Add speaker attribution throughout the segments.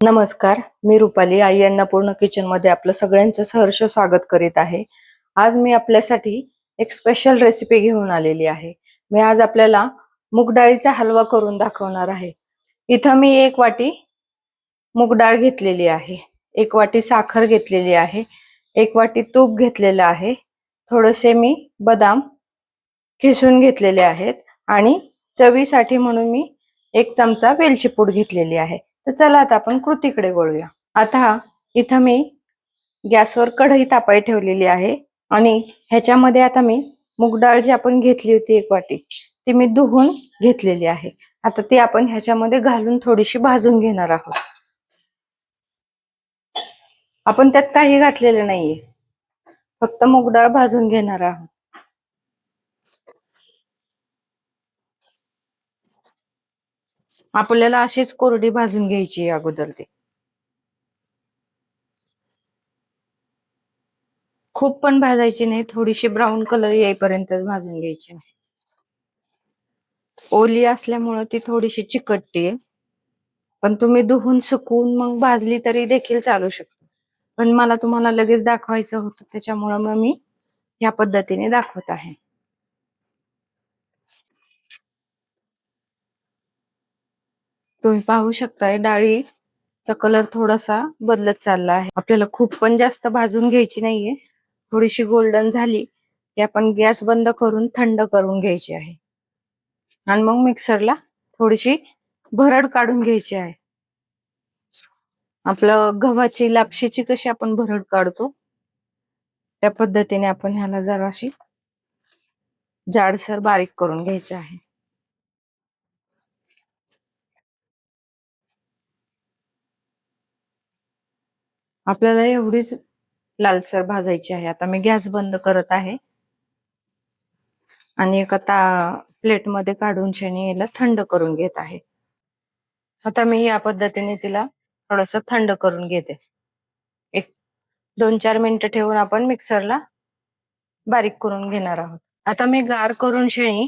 Speaker 1: नमस्कार, मी रुपाली आई अन्नपूर्ण किचन मध्ये आपलं सगळ्यांचं सहर्ष स्वागत करीत आहे. आज मी आपल्यासाठी एक स्पेशल रेसिपी घेऊन आलेली आहे. मी आज आपल्याला मूग डाळीचा हलवा करून दाखवणार आहे. इथं मी 1 वाटी मूग डाळ घेतलेली आहे, 1 वाटी साखर घेतलेली आहे, 1 वाटी तूप घेतलेलं आहे, थोडेसे मी बदाम खिसून घेतलेले आहेत आणि चवीसाठी म्हणून मी 1 चमचा वेलची पूड घेतलेली आहे. तर चला आता आपण कृतीकडे वळूया. आता इथं मी गॅसवर कढई तापाई ठेवलेली आहे आणि ह्याच्यामध्ये आता मी मूग डाळ जी आपण घेतली होती 1 वाटी ती मी धुवून घेतलेली आहे. आता ती आपण ह्याच्यामध्ये घालून थोडीशी भाजून घेणार आहोत. आपण त्यात काही घातलेलं नाहीये, फक्त मूग डाळ भाजून घेणार आहोत. आपल्याला अशीच कोरडी भाजून घ्यायची अगोदर. ते खूप पण भाजायची नाही, थोडीशी ब्राऊन कलर येईपर्यंतच भाजून घ्यायची आहे. ओली असल्यामुळे ती थोडीशी चिकटते, पण तुम्ही धुवून सुकवून मग भाजली तरी देखील चालू शकतो. पण मला तुम्हाला लगेच दाखवायचं होतं, त्याच्यामुळे मग मी या पद्धतीने दाखवत आहे. तुम्ही पाहू शकताय डाळीचा कलर थोडासा बदलत चालला आहे. आपल्याला खूप पण जास्त भाजून घ्यायची नाहीये, थोडीशी गोल्डन झाली की आपण गॅस बंद करून थंड करून घ्यायची आहे आणि मग मिक्सरला थोडीशी भरड काढून घ्यायची आहे. आपलं गव्हाची लापशीची कशी आपण भरड काढतो त्या पद्धतीने आपण ह्याला जराशी जाडसर बारीक करून घ्यायचं आहे. आपल्याला एवढीच लालसर भाजायची आहे. आता मी गॅस बंद करत आहे आणि एका प्लेटमध्ये काढून शेणी याला थंड करून घेत आहे. आता मी या पद्धतीने तिला थोडस थंड करून घेते. एक 2-4 मिनिटं ठेवून आपण मिक्सरला बारीक करून घेणार आहोत. आता मी गार करून शेणी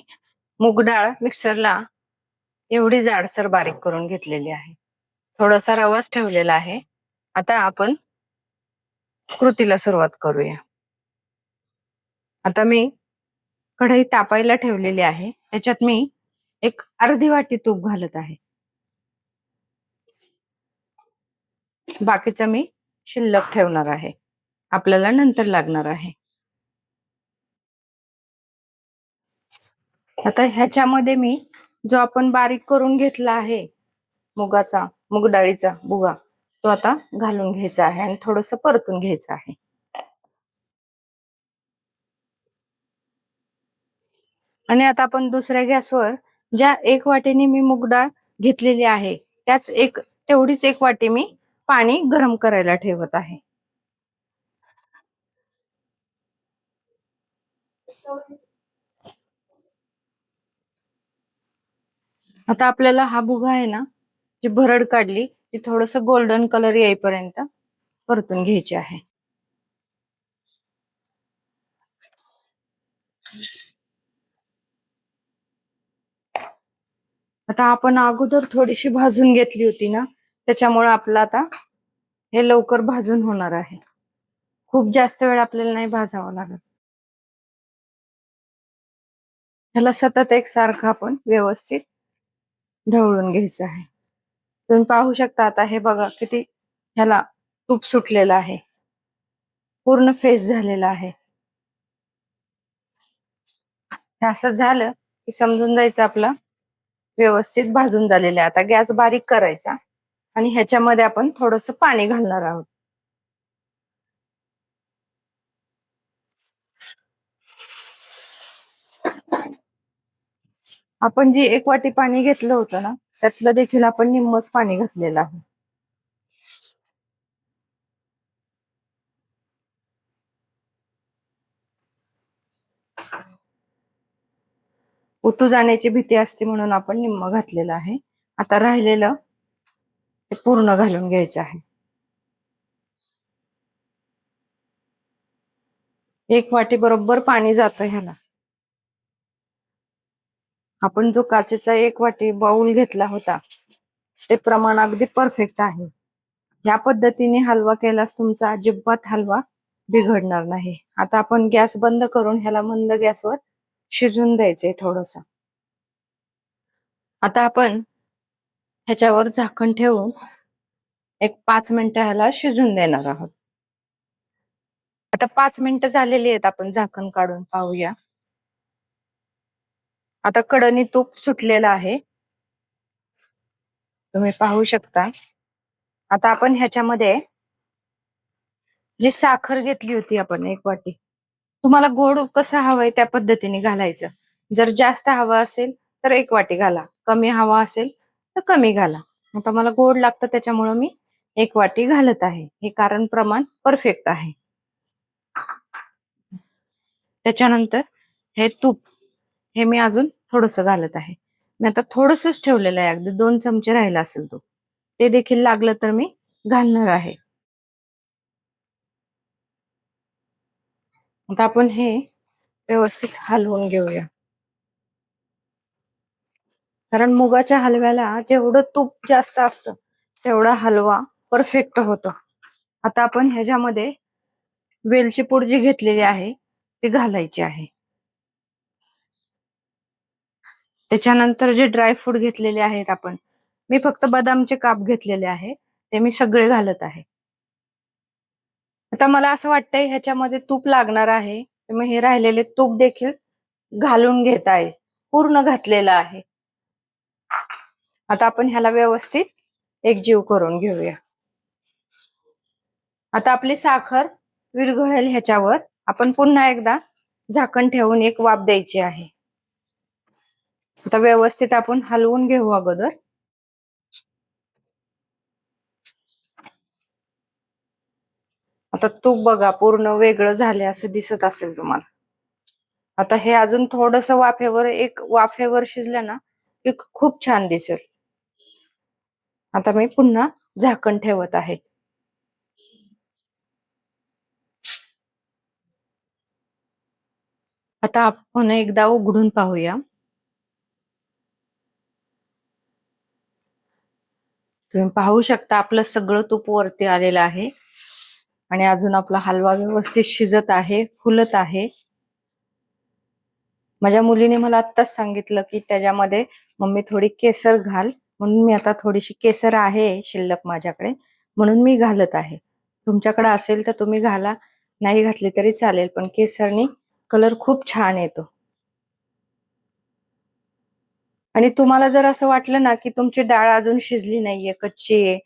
Speaker 1: मूग डाळ मिक्सरला एवढी जाडसर बारीक करून घेतलेली आहे. थोडासा रवाच ठेवलेला आहे. आता आपण कृतीला सुरुवात करूया. आता मी कढई तापायला ठेवलेली आहे, त्याच्यात मी एक अर्धी वाटी तूप घालत आहे. बाकीचं मी शिल्लक ठेवणार आहे, आपल्याला नंतर लागणार आहे. आता ह्याच्यामध्ये मी जो आपण बारीक करून घेतला आहे मूग डाळीचा भुगा, तो आता घालून घ्यायचा आहे आणि थोडस परतून घ्यायचं आहे. आणि आता आपण दुसऱ्या गॅसवर ज्या 1 वाटीने मी मूग डाळ घेतलेली आहे तेवढीच 1 वाटी मी पाणी गरम करायला ठेवत आहे. आता आपल्याला हा भुगा आहे ना, जी भरड काढली ती थोडस गोल्डन कलर येईपर्यंत परतून घ्यायची आहे. आता आपण अगोदर थोडीशी भाजून घेतली होती ना, त्याच्यामुळे आपलं आता हे लवकर भाजून होणार आहे. खूप जास्त वेळ आपल्याला नाही भाजावं लागत. ह्याला सतत एकसारखं आपण व्यवस्थित ढवळून घ्यायचं आहे. तुम्ही पाहू शकता आता हे बघा किती ह्याला तूप सुटलेलं आहे, पूर्ण फेस झालेला आहे. हे असं झालं की समजून जायचं आपलं व्यवस्थित भाजून झालेलं आहे. आता गॅस बारीक करायचा आणि ह्याच्यामध्ये आपण थोडस पाणी घालणार आहोत. आपण जी 1 वाटी पाणी घेतलं होतं ना, त्यातलं देखील आपण निम्मच पाणी घातलेलं आहे. ओतू जाण्याची भीती असते म्हणून आपण निम्म घातलेलं आहे. आता राहिलेलं ते पूर्ण घालून घ्यायचं आहे. 1 वाटी बरोबर पाणी जातं ह्याला. आपण जो काचेचा 1 वाटी बाउल घेतला होता ते प्रमाण अगदी परफेक्ट आहे. या पद्धतीने हलवा केल्यास तुमचा अजिबात हलवा बिघडणार नाही. आता आपण गॅस बंद करून ह्याला मंद गॅसवर शिजून द्यायचंय थोडस. आता आपण ह्याच्यावर झाकण ठेवून एक 5 मिनिटं ह्याला शिजून देणार आहोत. आता 5 मिनिटं झालेली आहेत. आपण झाकण काढून पाहूया. आता कडनी तूप सुटलेलं आहे, तुम्ही पाहू शकता. आता आपण ह्याच्यामध्ये जी साखर घेतली होती आपण 1 वाटी, तुम्हाला गोड कसं हवंय त्या पद्धतीने घालायचं. जर जास्त हवा असेल तर 1 वाटी घाला, कमी हवा असेल तर कमी घाला. आता मला गोड लागतं त्याच्यामुळे मी 1 वाटी घालत आहे. हे कारण प्रमाण परफेक्ट आहे. त्याच्यानंतर हे तूप हे मी अजून थोडस घालत आहे. मी आता थोडसच ठेवलेलं आहे, अगदी 2 चमचे राहिला असेल तो, ते देखील लागलं तर मी घालणार आहे. आता आपण हे व्यवस्थित हलवून घेऊया. कारण मुगाच्या हलव्याला जेवढं तूप जास्त असतं तेवढा हलवा परफेक्ट होतो. आता आपण ह्याच्यामध्ये वेलची पूड जी घेतलेली आहे ती घालायची आहे. त्याच्यानंतर जे ड्रायफ्रूट घेतलेले आहेत आपण, मी फक्त बदामचे काप घेतलेले आहे, ते मी सगळे घालत आहे. आता मला असं वाटतंय ह्याच्यामध्ये तूप लागणार आहे, तर मी हे राहिलेले तूप देखील घालून घेत आहे. पूर्ण घातलेलं आहे. आता आपण ह्याला व्यवस्थित एकजीव करून घेऊया. आता आपली साखर विरघळेल ह्याच्यावर आपण पुन्हा एकदा झाकण ठेवून एक वाफ द्यायची आहे. आता व्यवस्थित आपण हलवून घेऊ अगोदर. आता तूप बघा पूर्ण वेगळं झाले असं दिसत असेल तुम्हाला. आता हे अजून थोडस वाफेवर शिजलं ना की खूप छान दिसेल. आता मी पुन्हा झाकण ठेवत आहे. आता आपण एकदा उघडून पाहूया. तुम्ही पाहू शकता आपलं सगळं तूप वरती आलेलं आहे आणि अजून आपला हलवा व्यवस्थित शिजत आहे, फुलत आहे. माझ्या मुलीने मला आत्ताच सांगितलं की त्याच्यामध्ये मम्मी थोडी केसर घाल, म्हणून मी आता थोडीशी केसर आहे शिल्लक माझ्याकडे, म्हणून मी घालत आहे. तुमच्याकडे असेल तर तुम्ही घाला, नाही घातली तरी चालेल, पण केसरनी कलर खूप छान येतो. आणि तुम्हाला जर असं वाटलं ना की तुमची डाळ अजून शिजली नाहीये, कच्ची आहे,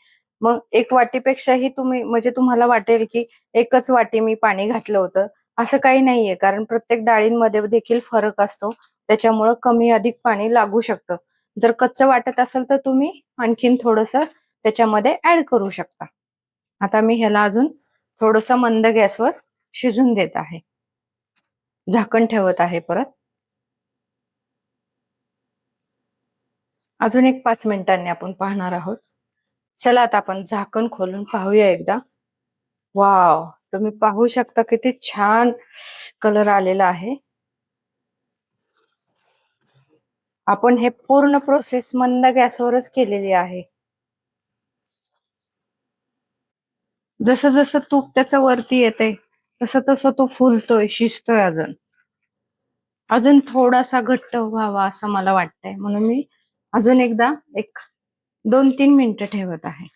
Speaker 1: मग 1 वाटीपेक्षाही तुम्ही म्हणजे तुम्हाला वाटेल की 1च वाटी मी पाणी घातलं होतं, असं काही नाहीये. कारण प्रत्येक डाळींमध्ये देखील फरक असतो, त्याच्यामुळं कमी अधिक पाणी लागू शकतं. जर कच्चं वाटत असेल तर तुम्ही आणखीन थोडस त्याच्यामध्ये ऍड करू शकता. आता मी ह्याला अजून थोडस मंद गॅसवर शिजून देत आहे. झाकण ठेवत आहे परत. अजून एक 5 मिनिटांनी आपण पाहणार आहोत. चला आता आपण झाकण खोलून पाहूया एकदा. वाव, तुम्ही पाहू शकता किती छान कलर आलेला आहे. आपण हे पूर्ण प्रोसेस मंद गॅसवरच केलेली आहे. जसं जसं तूप त्याच्या वरती येते तसं तसं तो फुलतोय, शिजतोय. अजून थोडासा घट्ट व्हावा असं मला वाटतंय, म्हणून मी अजून एकदा एक 2-3 मिनिटं ठेवत आहे.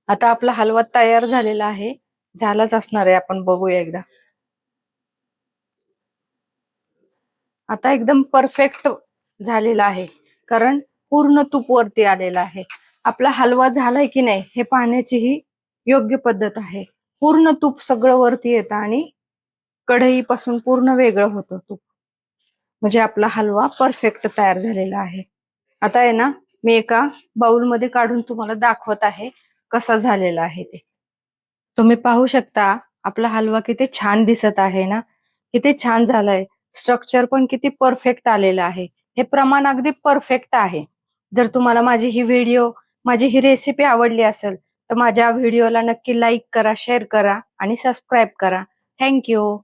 Speaker 1: आता आपला हलवा तयार झालेला आहे, झालाच असणार आहे. आपण बघूया एकदा. आता एकदम परफेक्ट झालेला आहे, कारण पूर्ण तूप वरती आलेला आहे. आपला हलवा झालाय की नाही हे पाहण्याची ही योग्य पद्धत आहे. पूर्ण तूप सगळं वरती येतं आणि कढईपासून पूर्ण वेगळं होतं तूप, म्हणजे आपला हलवा परफेक्ट तयार झालेला आहे. आता आहे ना, मी एका बाउलमध्ये काढून तुम्हाला दाखवत आहे कसा झालेला आहे ते. तुम्ही पाहू शकता आपला हलवा किती छान दिसत आहे ना, किती छान झालाय. स्ट्रक्चर पण किती परफेक्ट आलेलं आहे. हे प्रमाण अगदी परफेक्ट आहे. जर तुम्हाला माझी ही रेसिपी आवडली असेल तर माझ्या व्हिडिओला नक्की लाईक करा, शेअर करा आणि सबस्क्राईब करा. थँक्यू.